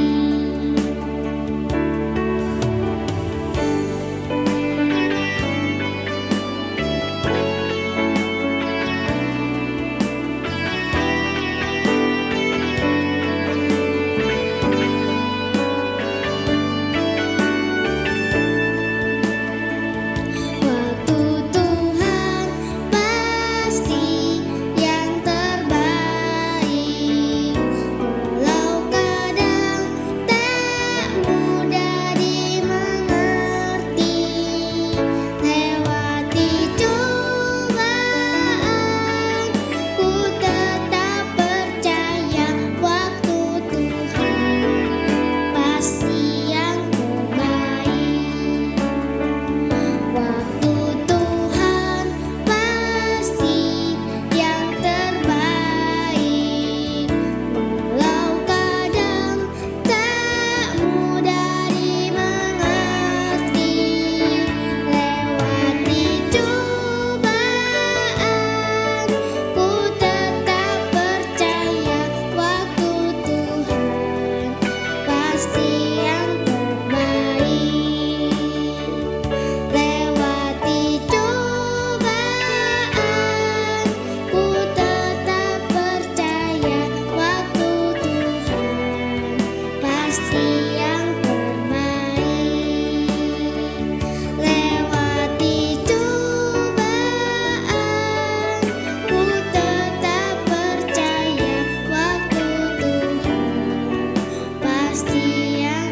Waktu Tuhan pasti yang terbaik, walau kadang tak mudah dimengerti. Lewati cobaan, ku tetap percaya waktu Tuhan pasti yang terbaik. Waktu Tuhan pasti yang terbaik, walau kadang tak mudah dimengerti. Lewati cobaan, ku tetap percaya waktu Tuhan pasti yang terbaik. Lewati cobaan, ku tetap percaya waktu Tuhan pasti yang terbaik. Lewati cobaan, ku tetap percaya waktu Tuhan pasti yang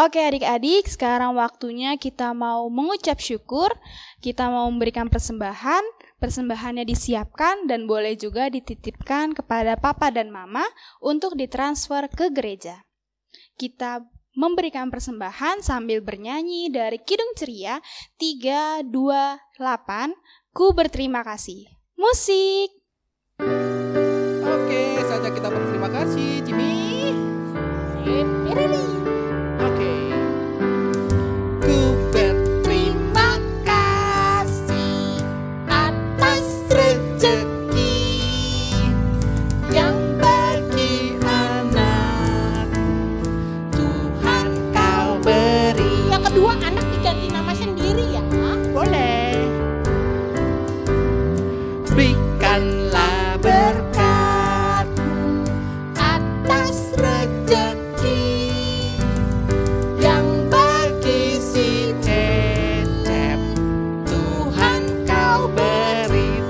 Oke adik-adik, sekarang waktunya kita mau mengucap syukur, kita mau memberikan persembahan, persembahannya disiapkan dan boleh juga dititipkan kepada papa dan mama untuk ditransfer ke gereja. Kita memberikan persembahan sambil bernyanyi dari Kidung Ceria 328, Ku Berterima Kasih. Musik! Oke, saja kita berterima kasih, Jimmy. Oke. Ku berterima kasih atas rezeki yang bagi anakku Tuhan kau beri. Yang kedua anak diganti nama sendiri ya. Boleh. Berikanlah berkat-Mu atas rezeki yang bagi si Cecep Tuhan kau beri.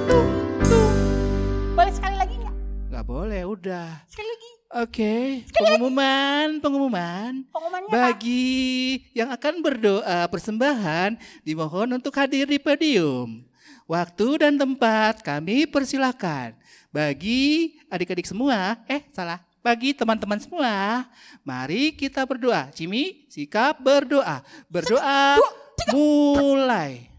Boleh sekali lagi nggak? Nggak boleh, udah. Sekali lagi. Oke, pengumuman. Pengumumannya Bagi yang akan berdoa persembahan, dimohon untuk hadir di podium. Waktu dan tempat kami persilahkan. Bagi adik-adik semua, bagi teman-teman semua, mari kita berdoa. Jimmy, sikap berdoa. Berdoa mulai.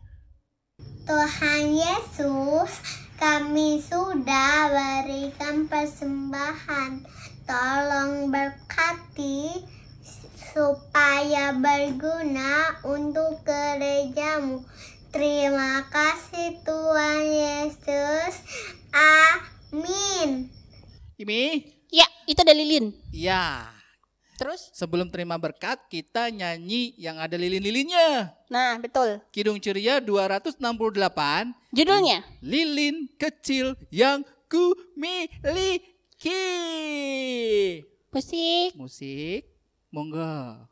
Tuhan Yesus, kami sudah berikan persembahan. Tolong berkati supaya berguna untuk gereja-Mu. Terima kasih Tuhan Yesus. Amin. Jimmy? Ya, itu dari Lilin. Ya. Terus? Sebelum terima berkat, kita nyanyi yang ada lilin-lilinnya. Nah, betul. Kidung Ceria 268. Judulnya? Lilin kecil yang ku miliki. Musik. Musik, monggo.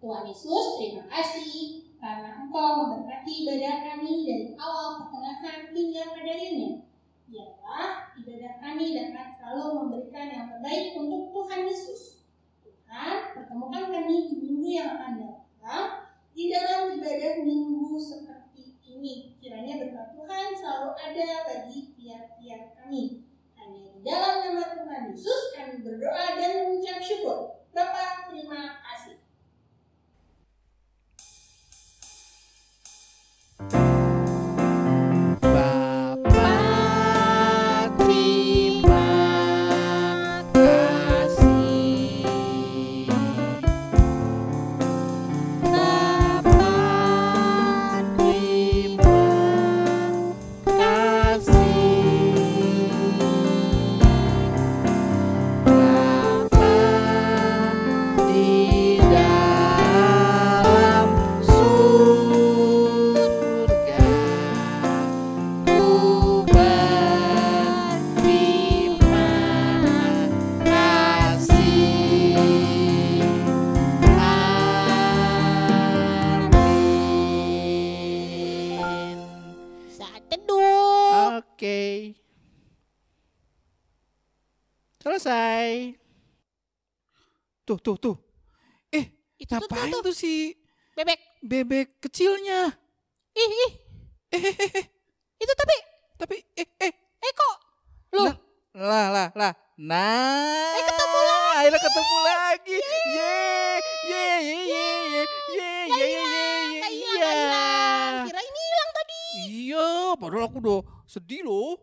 Tuhan Yesus, terima kasih karena Engkau memberkati ibadah kami dari awal, pertengahan, hingga pada akhirnya. Biarlah ibadah kami dapat selalu memberikan yang terbaik untuk Tuhan Yesus. Tuhan, pertemukan kami di minggu yang akan datang di dalam ibadah minggu seperti ini. Kiranya berkat Tuhan selalu ada bagi tiap-tiap kami. Hanya di dalam nama Tuhan Yesus kami berdoa dan mengucap syukur. Bapa, terima kasih. Selesai. Tuh. Itu Ngapain tuh si bebek kecilnya? Itu tapi kok lu lah. Nah, ketemu ketemu lagi. Kirain hilang tadi. Iya, padahal aku udah sedih loh.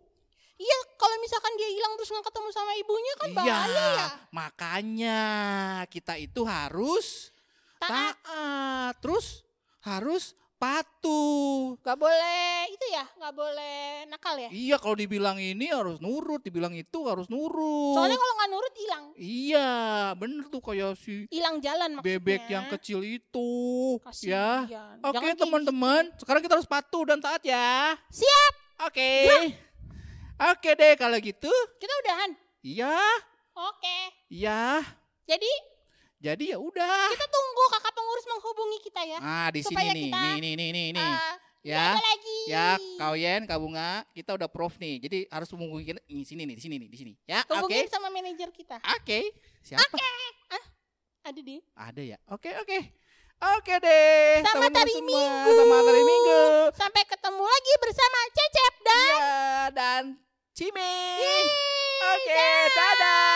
Iya, kalau misalkan dia hilang terus nggak ketemu sama ibunya kan bahaya ya. Makanya kita itu harus taat, terus harus patuh. Gak boleh itu ya, gak boleh nakal ya. Iya, kalau dibilang ini harus nurut, dibilang itu harus nurut. Soalnya kalau nggak nurut hilang. Iya, bener tuh kayak si hilang jalan maksudnya. Bebek yang kecil itu. Kasian. Ya. Oke teman-teman, sekarang kita harus patuh dan taat ya. Siap. Oke deh kalau gitu. Kita udahan. Iya. Oke. Iya. Jadi ya udah. Kita tunggu kakak pengurus menghubungi kita ya. Nah di sini nih, nih. Ya. Lagi. Ya, Kak Yen, Kak Bunga, kita udah prof nih. Jadi harus menghubungi kita di sini. Ya, oke. Hubungin sama manajer kita. Oke. Siapa? Ada dia. Ada ya. Oke. Oke deh. Selamat teman-teman hari semua. Minggu. Selamat hari Minggu. Sampai ketemu lagi bersama Cecep dan Ya, dan Cimi. Yeay, Oke, dadah.